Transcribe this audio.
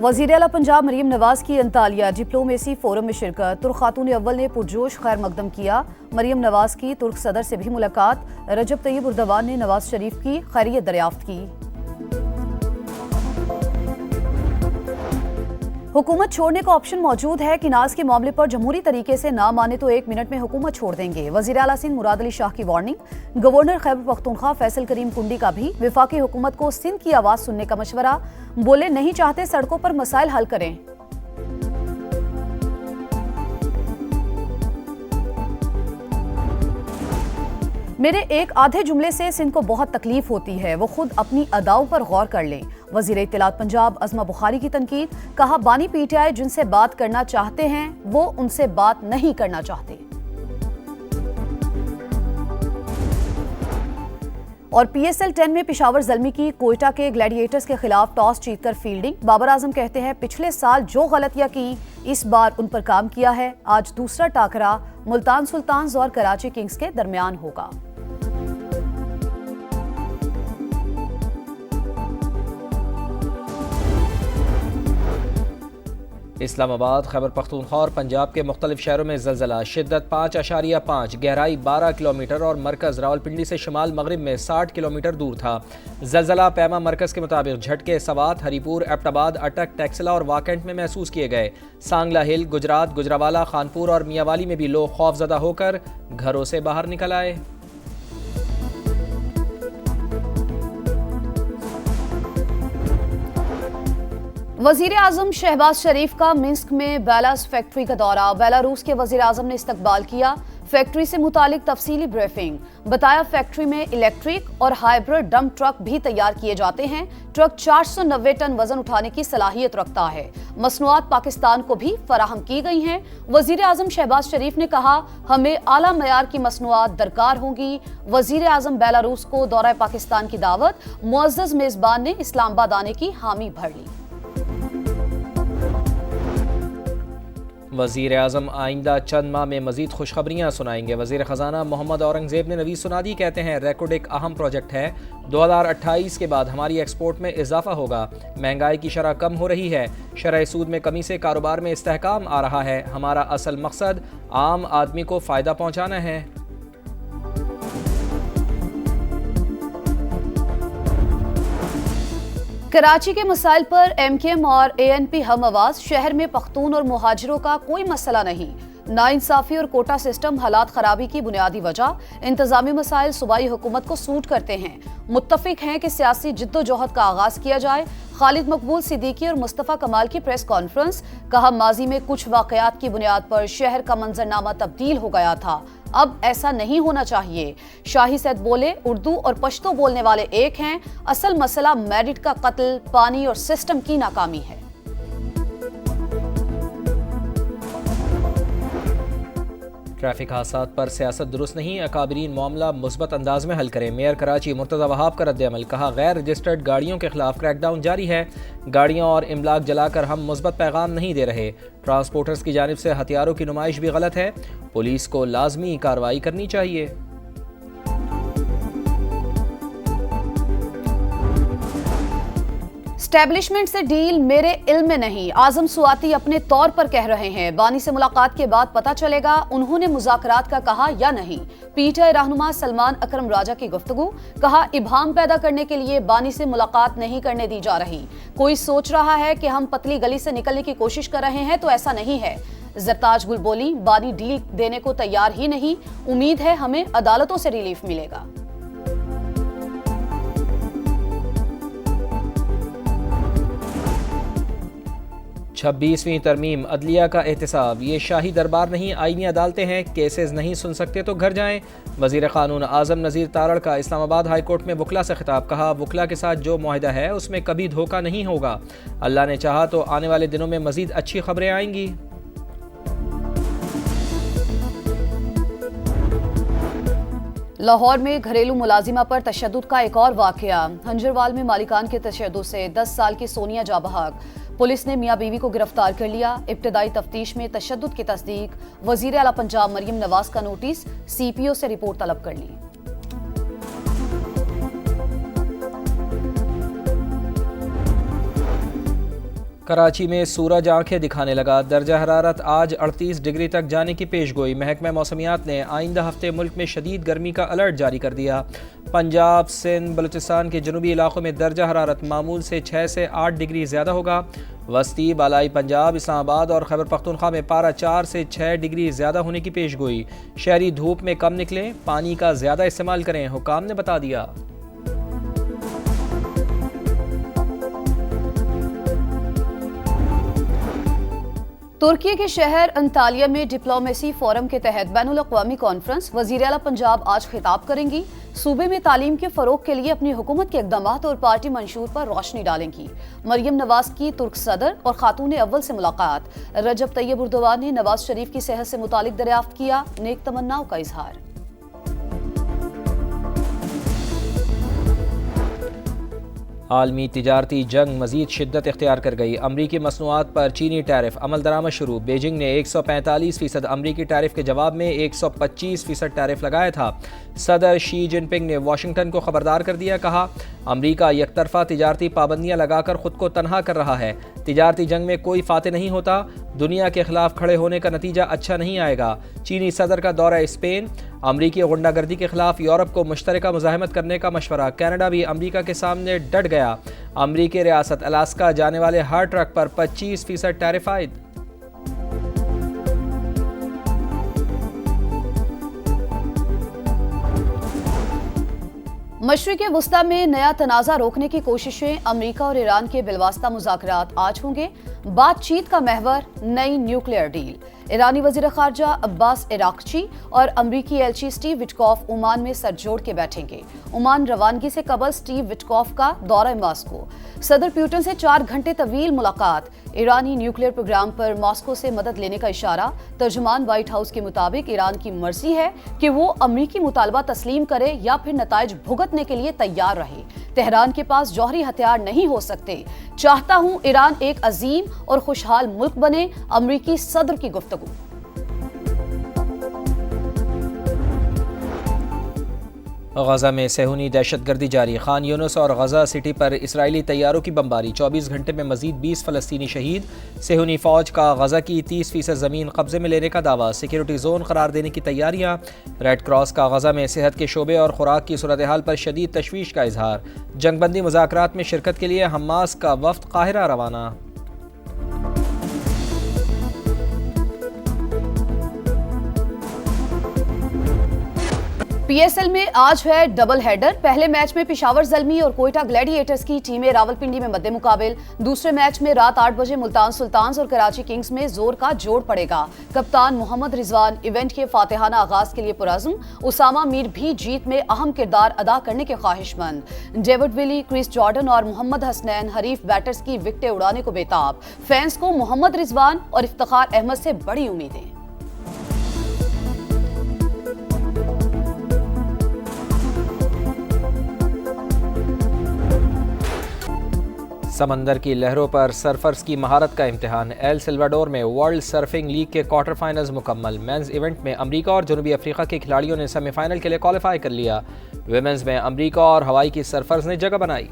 वज़ीर आला पंजाब मरीम नवाज की अंतालिया डिप्लोमेसी फोरम में शिरकत। तुर्क खातून अव्वल ने पुरजोश खैर मकदम किया। मरीम नवाज की तुर्क सदर से भी मुलाकात। रजब तैयब उर्दवान ने नवाज शरीफ की खैरियत दरियाफ्त की। हुकूमत छोड़ने का ऑप्शन मौजूद है कि नाज के मामले पर जमहूरी तरीके से ना माने तो 1 मिनट में हुकूमत छोड़ देंगे। वज़ीर आला सिंध मुराद अली शाह की वार्निंग। गवर्नर खैबर पख्तूनख्वा फैसल करीम कुंडी का भी वफाकी हुकूमत को सिंध की आवाज़ सुनने का मशवरा। बोले नहीं चाहते सड़कों पर मसाइल हल करें। मेरे एक आधे जुमले से सिंध को बहुत तकलीफ होती है, वो खुद अपनी अदाओं पर गौर कर लें। वज़ीर इत्तलात पंजाब अज़मा बुखारी की तनकीद। कहा बानी पीटीआई जिनसे बात करना चाहते हैं वो उनसे बात नहीं करना चाहते। और PSL 10 में पेशावर ज़ल्मी की कोयटा के ग्लैडिएटर्स के खिलाफ टॉस जीतकर फील्डिंग। बाबर आजम कहते हैं पिछले साल जो गलतियां की इस बार उन पर काम किया है। आज दूसरा टाकरा मुल्तान सुल्तान्स और कराची किंग्स के दरमियान होगा। इस्लामाबाद, खैबर पख्तूनख्वा और पंजाब के मुख्तलिफ शहरों में ज़लज़ला। शिद्दत 5.5, गहराई 12 किलोमीटर और मरकज़ रावलपिंडी से शुमाल मगरिब में 60 किलोमीटर दूर था। ज़लज़ला पैमा मरकज़ के मुताबिक झटके सवात, हरीपुर, एबटाबाद, अटक, टेक्सला और वाकंट में महसूस किए गए। सांगला हिल, गुजरात, गुजरावाला, खानपुर और मियावाली में भी लोग खौफजदा होकर घरों से बाहर निकल आए। वज़ीर आज़म शहबाज शरीफ का मिन्स्क में बेलास फैक्ट्री का दौरा। बेलारूस के वज़ीर आज़म ने इस्तकबाल किया। फैक्ट्री से मुतालिक तफसीली ब्रीफिंग। बताया फैक्ट्री में इलेक्ट्रिक और हाइब्रिड डंप ट्रक भी तैयार किए जाते हैं। ट्रक 490 टन वजन उठाने की सलाहियत रखता है। मसनूआत पाकिस्तान को भी फराहम की गई हैं। वज़ीर आज़म शहबाज शरीफ ने कहा हमें आला मयार की मसनूआत दरकार होंगी। वज़ीर आज़म बेलारूस को दौरा पाकिस्तान की दावत। मुअज़्ज़ज़ मेज़बान ने इस्लामाबाद आने की हामी भर ली। वज़ीर आज़म आइंदा चंद माह में मज़ीद खुशखबरियाँ सुनाएंगे। वज़ीर ख़जाना मोहम्मद औरंगज़ेब ने नवीस सुनादी कहते हैं रेकॉर्ड एक अहम प्रोजेक्ट है। 2028 के बाद हमारी एक्सपोर्ट में इजाफा होगा। महंगाई की शरह कम हो रही है। शरह सूद में कमी से कारोबार में इस्तेहकाम आ रहा है। हमारा असल मकसद आम आदमी को फ़ायदा पहुँचाना है। कराची के मसाइल पर MKM और ANP हम आवाज। शहर में पख्तून और मुहाजिरों का कोई मसला नहीं। नाइंसाफी और कोटा सिस्टम हालात खराबी की बुनियादी वजह। इंतजामी मसाइल सूबाई हुकूमत को सूट करते हैं। मुत्तफिक हैं कि सियासी जिद्दोजहद का आगाज किया जाए। खालिद मकबूल सिद्दीकी और मुस्तफ़ा कमाल की प्रेस कॉन्फ्रेंस। कहा माजी में कुछ वाकयात की बुनियाद पर शहर का मंजरनामा तब्दील हो गया था, अब ऐसा नहीं होना चाहिए। शाही सैद बोले उर्दू और पश्तो बोलने वाले एक हैं। असल मसला मेरिट का कत्ल, पानी और सिस्टम की नाकामी है। ट्रैफिक हादसात पर सियासत दुरुस्त नहीं, अकाबरीन मामला मुस्बत अंदाज में हल करें। मेयर कराची मुर्तज़ा वहाब का रद्द-ए-अमल। कहा गैर रजिस्टर्ड गाड़ियों के खिलाफ क्रैकडाउन जारी है। गाड़ियां और इमलाक जलाकर हम मुस्बत पैगाम नहीं दे रहे। ट्रांसपोर्टर्स की जानिब से हथियारों की नुमाइश भी गलत है। पुलिस को लाजमी कार्रवाई करनी चाहिए। स्टैब्लिशमेंट से डील मेरे इल्म में नहीं, आजम सुआती अपने तौर पर कह रहे हैं। बानी से मुलाकात के बाद पता चलेगा उन्होंने मुज़ाकरात का कहा या नहीं। पीटीआई रहनुमा सलमान अकरम राजा की गुफ्तगू। कहा इब्हाम पैदा करने के लिए बानी से मुलाकात नहीं करने दी जा रही। कोई सोच रहा है कि हम पतली गली से निकलने की कोशिश कर रहे हैं तो ऐसा नहीं है। जरताज गुल बोली बानी डील देने को तैयार ही नहीं। उम्मीद है हमें अदालतों से रिलीफ मिलेगा। 26वीं तरमीम अदलिया का एहतसाब। ये शाही दरबार नहीं, आईनी अदालतें हैं। केसेस नहीं सुन सकते तो घर जाएं। वज़ीर क़ानून आज़म नज़ीर तारड़ का इस्लामाबाद हाई कोर्ट में वकला से खिताब। कहा वकला के साथ जो मुआहिदा है उसमें कभी धोखा नहीं होगा। अल्लाह ने चाहा तो आने वाले दिनों में मज़ीद अच्छी खबरें आएंगी। लाहौर में घरेलू मुलाजिमा पर तशद्दुद का एक और वाक़या। हंजरवाल में मालिकान के तशद्दुद से 10 साल की सोनिया जा बहक। पुलिस ने मियाँ बीवी को गिरफ्तार कर लिया। इब्तदाई तफ्तीश में तशद्दुद की तस्दीक। वज़ीर आला पंजाब मरीम नवाज का नोटिस। CPO से रिपोर्ट तलब कर ली। کراچی میں سورج آنکھیں دکھانے لگا، درجہ حرارت آج 38 ڈگری تک جانے کی پیش گوئی۔ محکمہ موسمیات نے آئندہ ہفتے ملک میں شدید گرمی کا الرٹ جاری کر دیا۔ پنجاب، سندھ، بلوچستان کے جنوبی علاقوں میں درجہ حرارت معمول سے 6 سے 8 ڈگری زیادہ ہوگا۔ وسطی بالائی پنجاب، اسلام آباد اور خیبر پختونخوا میں پارہ 4 سے 6 ڈگری زیادہ ہونے کی پیش گوئی۔ شہری دھوپ میں کم نکلیں، پانی کا زیادہ استعمال کریں، حکام نے بتا دیا۔ ترکی کے شہر انطالیہ میں ڈپلومیسی فورم کے تحت بین الاقوامی کانفرنس وزیر اعلیٰ پنجاب آج خطاب کریں گی۔ صوبے میں تعلیم کے فروغ کے لیے اپنی حکومت کے اقدامات اور پارٹی منشور پر روشنی ڈالیں گی۔ مریم نواز کی ترک صدر اور خاتون اول سے ملاقات۔ رجب طیب اردوان نے نواز شریف کی صحت سے متعلق دریافت کیا، نیک تمناؤں کا اظہار۔ عالمی تجارتی جنگ مزید شدت اختیار کر گئی۔ امریکی مصنوعات پر چینی ٹیرف عمل درآمد شروع۔ بیجنگ نے 145% امریکی ٹیرف کے جواب میں 125% ٹیرف لگایا تھا۔ صدر شی جن پنگ نے واشنگٹن کو خبردار کر دیا، کہا امریکہ یک طرفہ تجارتی پابندیاں لگا کر خود کو تنہا کر رہا ہے۔ تجارتی جنگ میں کوئی فاتح نہیں ہوتا، دنیا کے خلاف کھڑے ہونے کا نتیجہ اچھا نہیں آئے گا۔ چینی صدر کا دورہ اسپین، امریکی غنڈہ گردی کے خلاف یورپ کو مشترکہ مزاحمت کرنے کا مشورہ۔ کینیڈا بھی امریکہ کے سامنے ڈٹ گیا۔ امریکی ریاست الاسکا جانے والے ہر ٹرک پر 25% ٹیرف عائد۔ مشرق وسطی میں نیا تنازع روکنے کی کوششیں، امریکہ اور ایران کے بالواسطہ مذاکرات آج ہوں گے۔ بات چیت کا محور نئی نیوکلیئر ڈیل۔ ایرانی وزیر خارجہ عباس عراقچی اور امریکی ایلچی سٹیو وٹکوف عمان میں سر جوڑ کے بیٹھیں گے۔ عمان روانگی سے قبل سٹیو وٹکوف کا دورہ ماسکو۔ صدر پیوٹن سے 4 گھنٹے طویل ملاقات۔ ایرانی نیوکلیئر پروگرام پر ماسکو سے مدد لینے کا اشارہ۔ ترجمان وائٹ ہاؤس کے مطابق ایران کی مرضی ہے کہ وہ امریکی مطالبہ تسلیم کرے یا پھر نتائج بھگتنے کے لیے تیار رہے۔ تہران کے پاس جوہری ہتھیار نہیں ہو سکتے۔ چاہتا ہوں ایران ایک عظیم اور خوشحال ملک بنے، امریکی صدر کی گفتگو۔ غزہ میں صہیونی دہشت گردی جاری۔ خان یونس اور غزہ سٹی پر اسرائیلی طیاروں کی بمباری۔ 24 گھنٹے میں مزید 20 فلسطینی شہید۔ صہیونی فوج کا غزہ کی 30% زمین قبضے میں لینے کا دعویٰ۔ سیکیورٹی زون قرار دینے کی تیاریاں۔ ریڈ کراس کا غزہ میں صحت کے شعبے اور خوراک کی صورتحال پر شدید تشویش کا اظہار۔ جنگ بندی مذاکرات میں شرکت کے لیے حماس کا وفد قاہرہ روانہ۔ پی ایس ایل میں آج ہے ڈبل ہیڈر۔ پہلے میچ میں پشاور زلمی اور کوئٹہ گلیڈیٹرز کی ٹیمیں راولپنڈی میں مد مقابل۔ دوسرے میچ میں رات 8 بجے ملتان سلطانز اور کراچی کنگز میں زور کا جوڑ پڑے گا۔ کپتان محمد رضوان ایونٹ کے فاتحانہ آغاز کے لیے پرعزم۔ اسامہ میر بھی جیت میں اہم کردار ادا کرنے کے خواہش مند۔ ڈیوڈ ویلی، کرس جارڈن اور محمد حسنین حریف بیٹرز کی وکٹیں اڑانے کو بےتاب۔ فینس کو محمد رضوان اور افتخار احمد سے بڑی امیدیں۔ سمندر کی لہروں پر سرفرز کی مہارت کا امتحان۔ ایل سلواڈور میں ورلڈ سرفنگ لیگ کے کوارٹر فائنلز مکمل۔ مینز ایونٹ میں امریکہ اور جنوبی افریقہ کے کھلاڑیوں نے سیمی فائنل کے لیے کوالیفائی کر لیا۔ ویمنز میں امریکہ اور ہوائی کی سرفرز نے جگہ بنائی۔